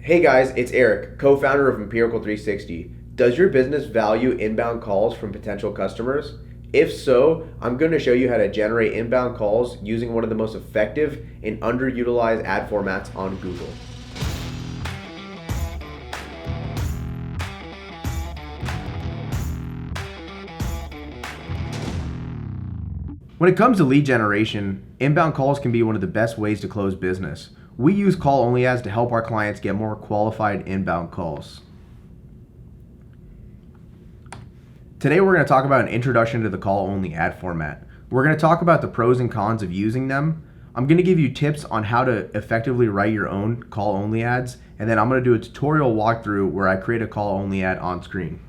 Hey guys, it's Eric, co-founder of Empirical 360. Does your business value inbound calls from potential customers? If so, I'm going to show you how to generate inbound calls using one of the most effective and underutilized ad formats on Google. When it comes to lead generation, inbound calls can be one of the best ways to close business. We use call-only ads to help our clients get more qualified inbound calls. Today we're going to talk about an introduction to the call-only ad format. We're going to talk about the pros and cons of using them. I'm going to give you tips on how to effectively write your own call-only ads, and then I'm going to do a tutorial walkthrough where I create a call-only ad on screen.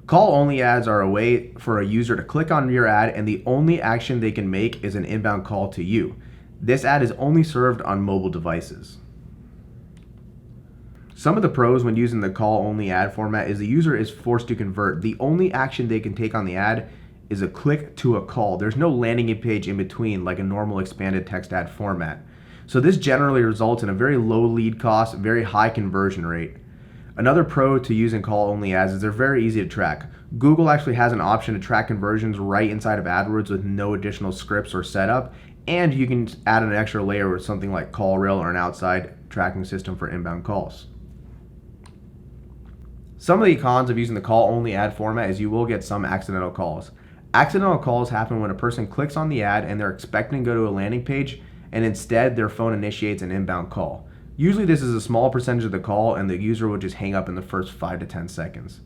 Call-only ads are a way for a user to click on your ad and the only action they can make is an inbound call to you. This ad is only served on mobile devices. Some of the pros when using the call-only ad format is the user is forced to convert. The only action they can take on the ad is a click to a call. There's no landing page in between like a normal expanded text ad format. So this generally results in a very low lead cost, very high conversion rate. Another pro to using call-only ads is they're very easy to track. Google actually has an option to track conversions right inside of AdWords with no additional scripts or setup, and you can add an extra layer with something like CallRail or an outside tracking system for inbound calls. Some of the cons of using the call-only ad format is you will get some accidental calls. Accidental calls happen when a person clicks on the ad and they're expecting to go to a landing page, and instead their phone initiates an inbound call. Usually this is a small percentage of the call and the user will just hang up in the first 5 to 10 seconds.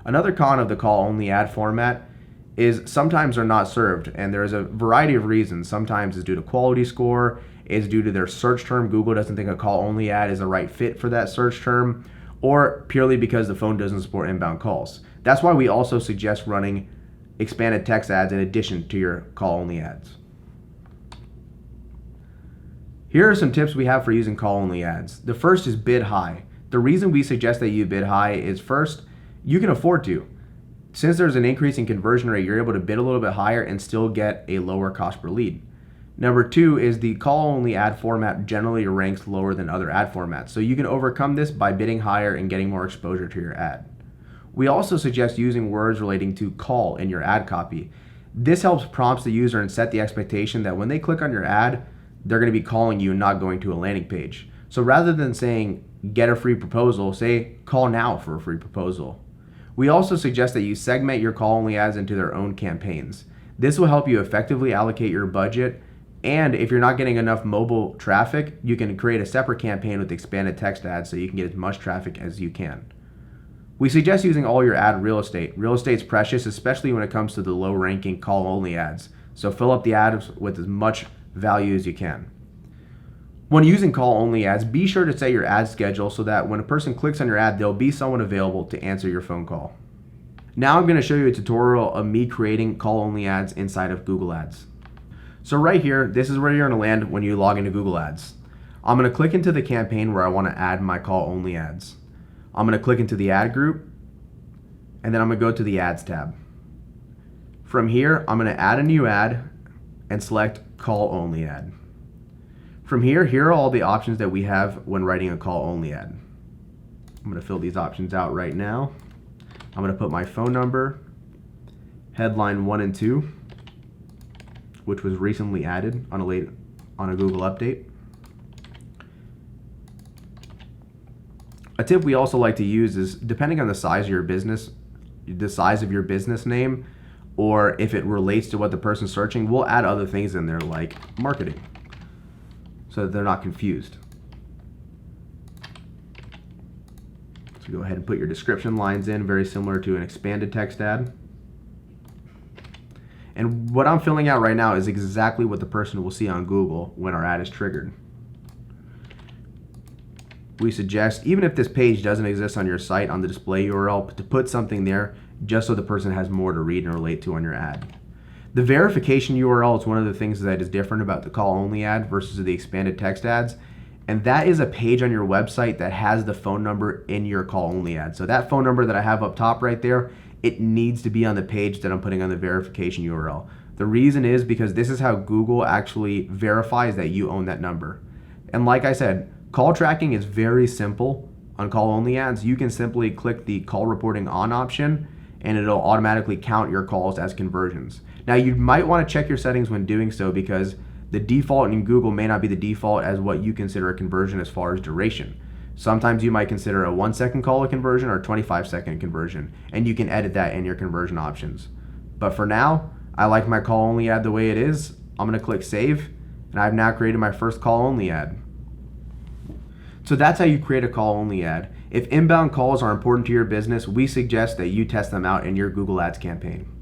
Another con of the call-only ad format is sometimes they're not served, and there's a variety of reasons. Sometimes it's due to quality score, it's due to their search term. Google doesn't think a call-only ad is the right fit for that search term, or purely because the phone doesn't support inbound calls. That's why we also suggest running expanded text ads in addition to your call-only ads. Here are some tips we have for using call-only ads. The first is bid high. The reason we suggest that you bid high is first, you can afford to. Since there's an increase in conversion rate, you're able to bid a little bit higher and still get a lower cost per lead. Number two is the call-only ad format generally ranks lower than other ad formats. So you can overcome this by bidding higher and getting more exposure to your ad. We also suggest using words relating to call in your ad copy. This helps prompt the user and set the expectation that when they click on your ad, they're going to be calling you and not going to a landing page. So rather than saying get a free proposal, say call now for a free proposal. We also suggest that you segment your call-only ads into their own campaigns. This will help you effectively allocate your budget, and if you're not getting enough mobile traffic, you can create a separate campaign with expanded text ads so you can get as much traffic as you can. We suggest using all your ad real estate. Real estate's precious, especially when it comes to the low-ranking call-only ads. So fill up the ads with as much value as you can. When using call-only ads, be sure to set your ad schedule so that when a person clicks on your ad, there'll be someone available to answer your phone call. Now I'm going to show you a tutorial of me creating call-only ads inside of Google Ads. So right here, this is where you're going to land when you log into Google Ads. I'm going to click into the campaign where I want to add my call-only ads. I'm going to click into the ad group, and then I'm going to go to the Ads tab. From here, I'm going to add a new ad and select call-only ad. From here are all the options that we have when writing a call-only ad. I'm going to fill these options out right now. I'm going to put my phone number, headline 1 and 2, which was recently added on a Google update. A tip we also like to use is, depending on the size of your business, the size of your business name, or if it relates to what the person's searching, we'll add other things in there like marketing, so that they're not confused. So go ahead and put your description lines in, very similar to an expanded text ad. And what I'm filling out right now is exactly what the person will see on Google when our ad is triggered. We suggest, even if this page doesn't exist on your site on the display URL, to put something there just so the person has more to read and relate to on your ad. The verification URL is one of the things that is different about the call-only ad versus the expanded text ads, and that is a page on your website that has the phone number in your call-only ad. So that phone number that I have up top right there, it needs to be on the page that I'm putting on the verification URL. The reason is because this is how Google actually verifies that you own that number. And like I said, Call tracking is very simple on call only ads. You can simply click the call reporting on option and it'll automatically count your calls as conversions. Now you might want to check your settings when doing so because the default in Google may not be the default as what you consider a conversion as far as duration. Sometimes you might consider a 1-second call a conversion or a 25-second conversion, and you can edit that in your conversion options. But for now, I like my call only ad the way it is. I'm going to click save, and I've now created my first call only ad. So that's how you create a call only ad. If inbound calls are important to your business, we suggest that you test them out in your Google Ads campaign.